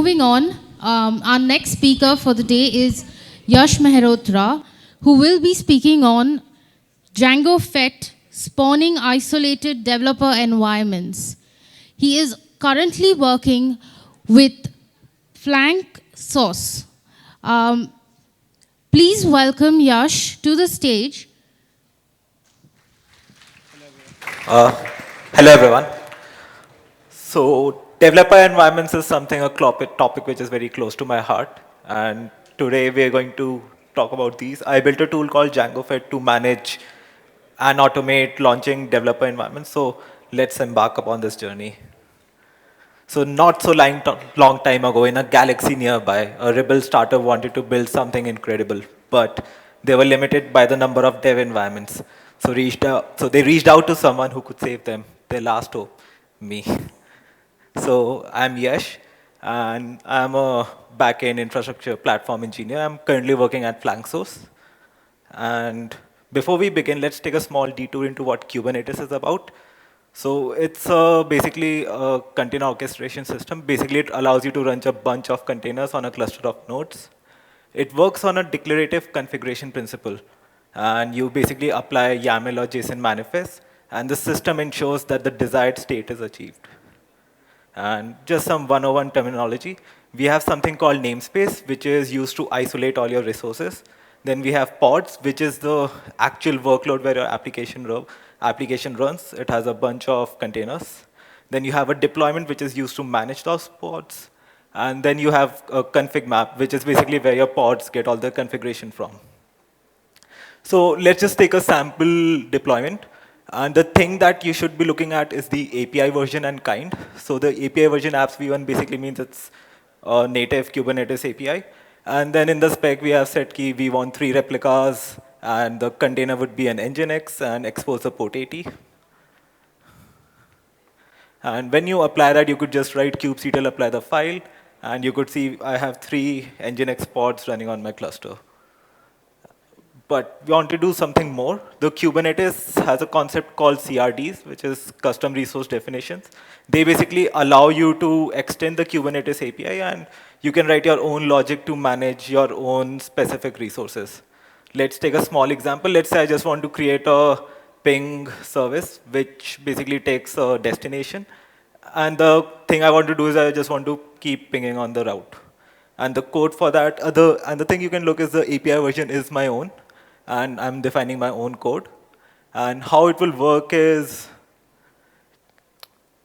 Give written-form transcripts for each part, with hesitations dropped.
moving on, our next speaker for the day is Yash Mehrotra, who will be speaking on Jango Fett spawning isolated developer environments. He is currently working with Flank Sauce. Um, Please welcome Yash to the stage. Uh, Hello everyone. So developer environments is something, a topic which is very close to my heart. And today we are going to talk about these. I built a tool called Jango Fett to manage and automate launching developer environments. So let's embark upon this journey. So not so long time ago, in a galaxy nearby, a rebel startup wanted to build something incredible, but they were limited by the number of dev environments. So they reached out to someone who could save them. Their last hope, me. So I'm Yash, and I'm a back-end infrastructure platform engineer. I'm currently working at FlankSource. And before we begin, let's take a small detour into what Kubernetes is about. So it's basically a container orchestration system. Basically, it allows you to run a bunch of containers on a cluster of nodes. It works on a declarative configuration principle. And you basically apply YAML or JSON manifest, and the system ensures that the desired state is achieved. And just some 101 terminology. We have something called namespace, which is used to isolate all your resources. Then we have pods, which is the actual workload where your application runs. It has a bunch of containers. Then you have a deployment, which is used to manage those pods. And then you have a config map, which is basically where your pods get all the configuration from. So let's just take a sample deployment. And the thing that you should be looking at is the API version and kind. So the API version apps v1 basically means it's a native Kubernetes API. And then in the spec, we have set key, we want 3 replicas, and the container would be an Nginx and expose the port 80. And when you apply that, you could just write kubectl apply the file, and you could see I have 3 Nginx pods running on my cluster. But we want to do something more. The Kubernetes has a concept called CRDs, which is custom resource definitions. They basically allow you to extend the Kubernetes API, and you can write your own logic to manage your own specific resources. Let's take a small example. Let's say I just want to create a ping service, which basically takes a destination. And the thing I want to do is I just want to keep pinging on the route. And the code for that, and the thing you can look is the API version is my own, and I'm defining my own code. And how it will work is,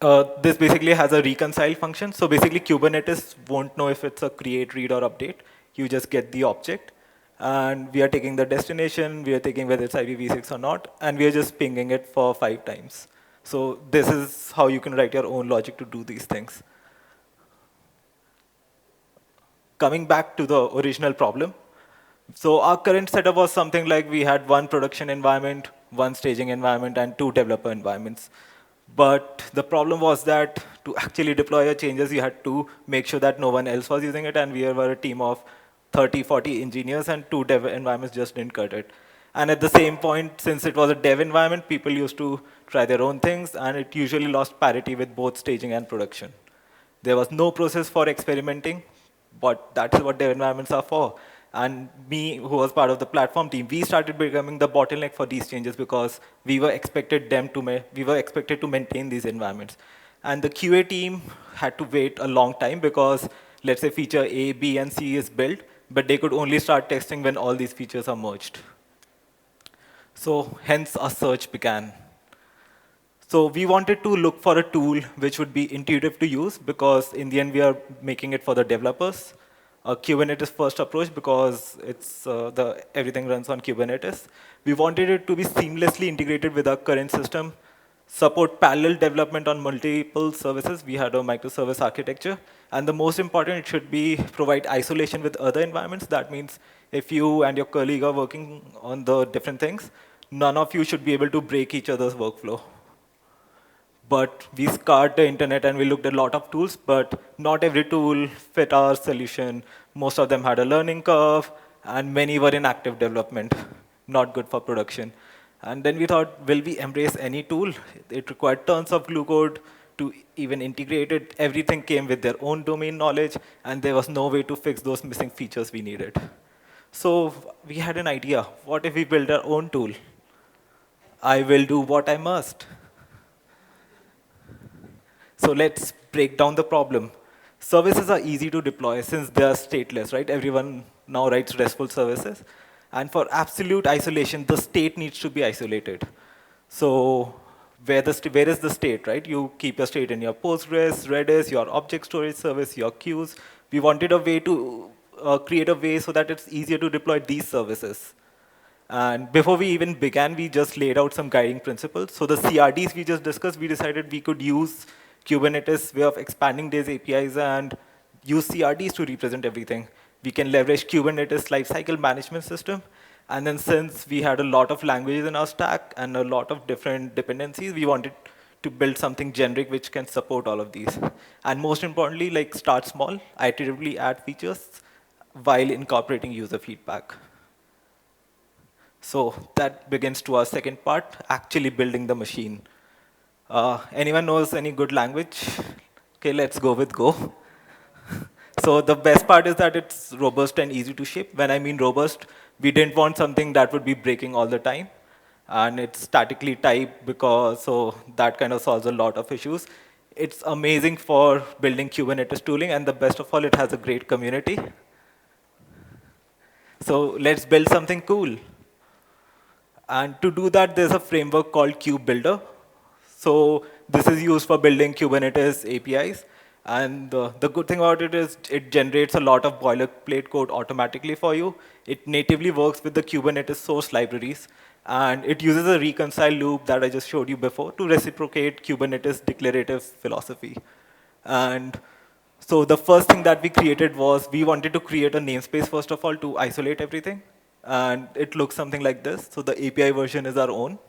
this basically has a reconcile function. So basically, Kubernetes won't know if it's a create, read, or update. You just get the object. And we are taking the destination. We are taking whether it's IPv6 or not. And we are just pinging it for 5 times. So this is how you can write your own logic to do these things. Coming back to the original problem. So our current setup was something like we had 1 production environment, 1 staging environment, and 2 developer environments. But the problem was that to actually deploy your changes, you had to make sure that no one else was using it, and we were a team of 30, 40 engineers, and 2 dev environments just didn't cut it. And at the same point, since it was a dev environment, people used to try their own things, and it usually lost parity with both staging and production. There was no process for experimenting, but that's what dev environments are for. And me, who was part of the platform team, we started becoming the bottleneck for these changes because we were expected to maintain these environments. And the QA team had to wait a long time because, let's say, feature A, B, and C is built, but they could only start testing when all these features are merged. So hence, our search began. So we wanted to look for a tool which would be intuitive to use because in the end, we are making it for the developers. A Kubernetes first approach because it's everything runs on Kubernetes. We wanted it to be seamlessly integrated with our current system, support parallel development on multiple services. We had a microservice architecture. And the most important, it should be provide isolation with other environments. That means if you and your colleague are working on the different things, none of you should be able to break each other's workflow. But we scoured the internet and we looked at a lot of tools, but not every tool fit our solution. Most of them had a learning curve, and many were in active development, not good for production. And then we thought, will we embrace any tool? It required tons of glue code to even integrate it. Everything came with their own domain knowledge, and there was no way to fix those missing features we needed. So we had an idea. What if we build our own tool? I will do what I must. So let's break down the problem. Services are easy to deploy since they are stateless, right? Everyone now writes RESTful services. And for absolute isolation, the state needs to be isolated. So where is the state, right? You keep your state in your Postgres, Redis, your object storage service, your queues. We wanted a way to create a way so that it's easier to deploy these services. And before we even began, we just laid out some guiding principles. So the CRDs we just discussed, we decided we could use Kubernetes way of expanding these APIs and use CRDs to represent everything. We can leverage Kubernetes lifecycle management system. And then since we had a lot of languages in our stack and a lot of different dependencies, we wanted to build something generic which can support all of these. And most importantly, like start small, iteratively add features while incorporating user feedback. So that begins to our second part, actually building the machine. Anyone knows any good language? Okay, let's go with Go. So the best part is that it's robust and easy to ship. When I mean robust, we didn't want something that would be breaking all the time. And it's statically typed because so that kind of solves a lot of issues. It's amazing for building Kubernetes tooling, and the best of all, it has a great community. So let's build something cool. And to do that, there's a framework called kubebuilder. So this is used for building Kubernetes APIs. And the good thing about it is it generates a lot of boilerplate code automatically for you. It natively works with the Kubernetes source libraries. And it uses a reconcile loop that I just showed you before to reciprocate Kubernetes declarative philosophy. And so the first thing that we created was we wanted to create a namespace, first of all, to isolate everything. And it looks something like this. So the API version is our own.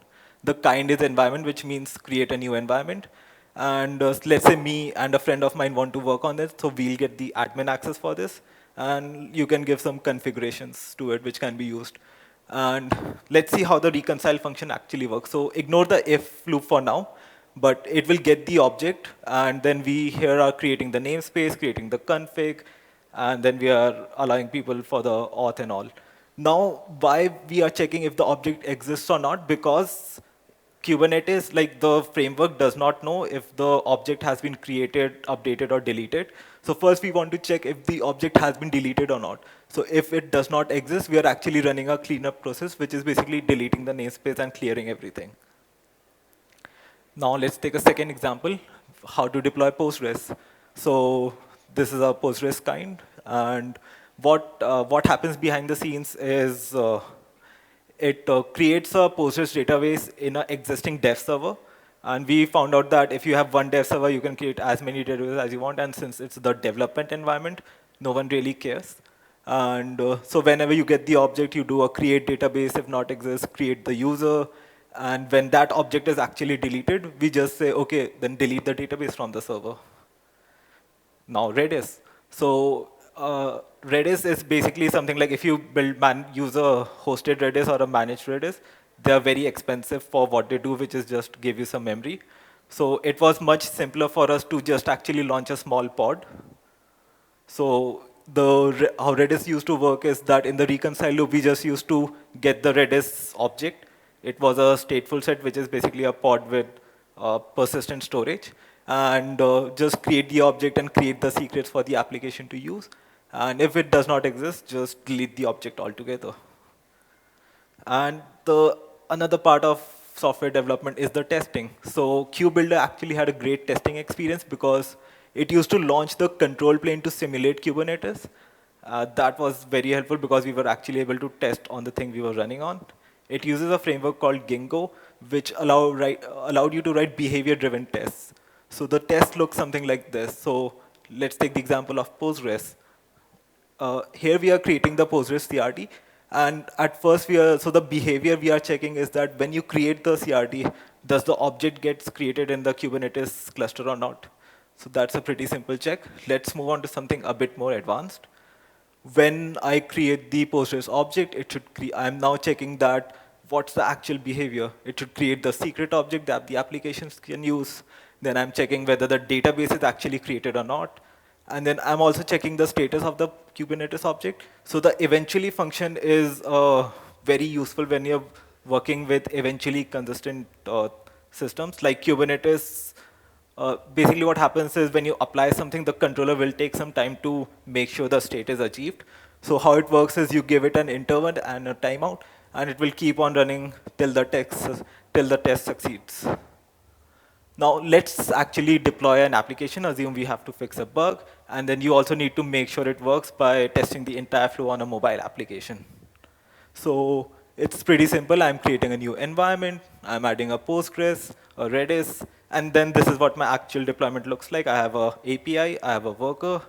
The kind is environment, which means create a new environment. And let's say me and a friend of mine want to work on this, so we'll get the admin access for this. And you can give some configurations to it, which can be used. And let's see how the reconcile function actually works. So ignore the if loop for now, but it will get the object. And then we here are creating the namespace, creating the config, and then we are allowing people for the auth and all. Now, why we are checking if the object exists or not? Because Kubernetes, like the framework, does not know if the object has been created, updated, or deleted. So first, we want to check if the object has been deleted or not. So if it does not exist, we are actually running a cleanup process, which is basically deleting the namespace and clearing everything. Now let's take a second example, how to deploy Postgres. So this is a Postgres kind, and what happens behind the scenes is it creates a Postgres database in an existing dev server. And we found out that if you have one dev server, you can create as many databases as you want. And since it's the development environment, no one really cares. And so whenever you get the object, you do a create database. If not exists, create the user. And when that object is actually deleted, we just say, OK, then delete the database from the server. Now, Redis. So Redis is basically something like if you use a hosted Redis or a managed Redis, they are very expensive for what they do, which is just give you some memory. So it was much simpler for us to just actually launch a small pod. So how Redis used to work is that in the reconcile loop, we just used to get the Redis object. It was a stateful set, which is basically a pod with persistent storage. And just create the object and create the secrets for the application to use. And if it does not exist, just delete the object altogether. And another part of software development is the testing. So kubebuilder actually had a great testing experience because it used to launch the control plane to simulate Kubernetes. That was very helpful because we were actually able to test on the thing we were running on. It uses a framework called Gingo, which allowed you to write behavior-driven tests. So the test looks something like this. So let's take the example of Postgres. Here we are creating the Postgres CRD. And at first, so the behavior we are checking is that when you create the CRD, does the object gets created in the Kubernetes cluster or not? So that's a pretty simple check. Let's move on to something a bit more advanced. When I create the Postgres object, I'm now checking that what's the actual behavior. It should create the secret object that the applications can use. Then I'm checking whether the database is actually created or not. And then I'm also checking the status of the Kubernetes object. So the eventually function is very useful when you're working with eventually consistent systems like Kubernetes. Basically what happens is when you apply something, the controller will take some time to make sure the state is achieved. So how it works is you give it an interval and a timeout, and it will keep on running till the test succeeds. Now let's actually deploy an application. Assume we have to fix a bug, and then you also need to make sure it works by testing the entire flow on a mobile application. So it's pretty simple. I'm creating a new environment. I'm adding a Postgres, a Redis, and then this is what my actual deployment looks like. I have a API, I have a worker,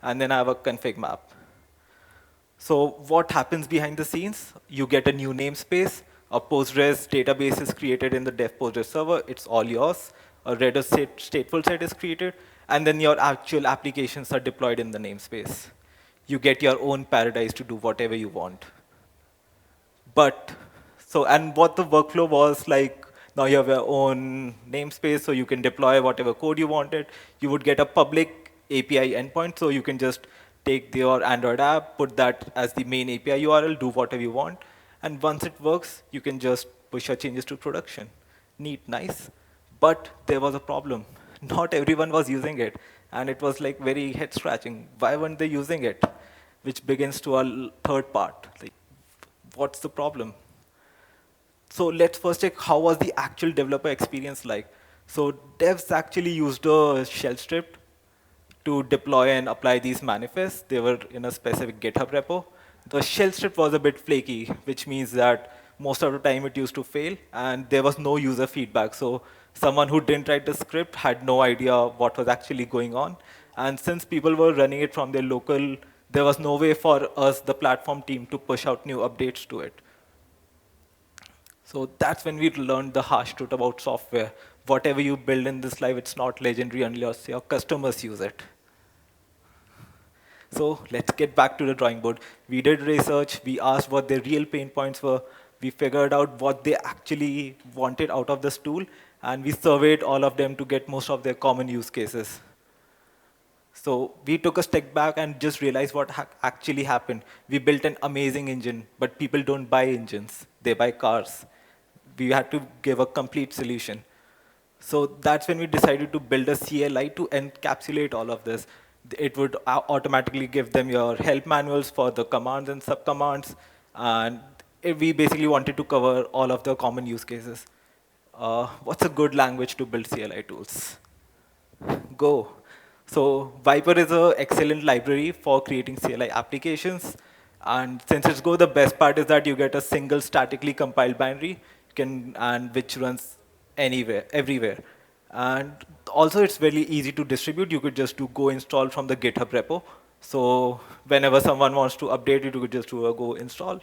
and then I have a config map. So what happens behind the scenes? You get a new namespace. A Postgres database is created in the dev Postgres server. It's all yours. A Redis stateful set is created. And then your actual applications are deployed in the namespace. You get your own paradise to do whatever you want. And what the workflow was like, now you have your own namespace, so you can deploy whatever code you wanted. You would get a public API endpoint, so you can just take your Android app, put that as the main API URL, do whatever you want. And once it works, you can just push your changes to production. Neat, nice. But there was a problem. Not everyone was using it. And it was like very head scratching. Why weren't they using it? Which begins to our third part. Like, what's the problem? So let's first check how was the actual developer experience like. So devs actually used a shell script to deploy and apply these manifests. They were in a specific GitHub repo. The shell script was a bit flaky, which means that most of the time it used to fail, and there was no user feedback. So someone who didn't write the script had no idea what was actually going on. And since people were running it from their local, there was no way for us, the platform team, to push out new updates to it. So that's when we learned the harsh truth about software. Whatever you build in this life, it's not legendary unless your customers use it. So let's get back to the drawing board. We did research, we asked what their real pain points were, we figured out what they actually wanted out of this tool, and we surveyed all of them to get most of their common use cases. So we took a step back and just realized what actually happened. We built an amazing engine, but people don't buy engines, they buy cars. We had to give a complete solution. So that's when we decided to build a CLI to encapsulate all of this. It would automatically give them your help manuals for the commands and subcommands, and we basically wanted to cover all of the common use cases. What's a good language to build CLI tools? Go. So Viper is an excellent library for creating CLI applications. And since it's Go, the best part is that you get a single statically compiled binary, and which runs anywhere, everywhere. And also, it's very easy to distribute. You could just do Go install from the GitHub repo. So whenever someone wants to update it, you could just do a Go install.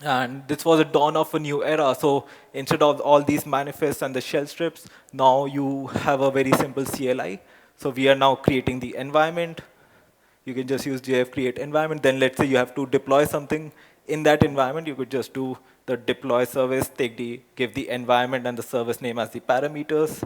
And this was a dawn of a new era. So instead of all these manifests and the shell scripts, now you have a very simple CLI. So we are now creating the environment. You can just use JF create environment. Then let's say you have to deploy something in that environment. You could just do the deploy service, give the environment and the service name as the parameters.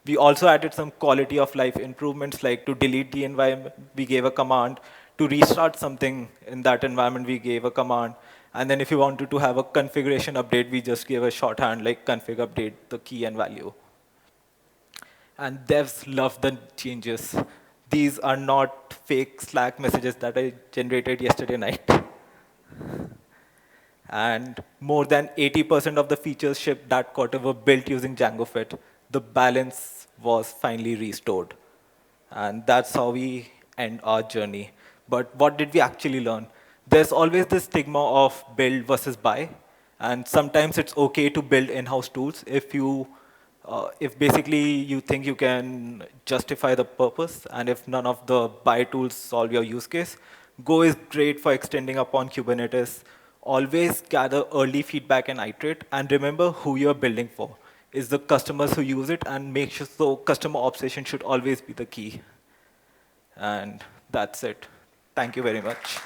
We also added some quality of life improvements, like to delete the environment, we gave a command. To restart something in that environment, we gave a command. And then if you wanted to have a configuration update, we just gave a shorthand like config update, the key and value. And devs love the changes. These are not fake Slack messages that I generated yesterday night. And more than 80% of the features shipped that quarter were built using Jango Fett. The balance was finally restored. And that's how we end our journey. But what did we actually learn? There's always this stigma of build versus buy. And sometimes it's okay to build in-house tools if basically you think you can justify the purpose, and if none of the buy tools solve your use case. Go is great for extending upon Kubernetes. Always gather early feedback and iterate, and remember who you're building for. It's the customers who use it, and make sure so customer obsession should always be the key. And that's it. Thank you very much.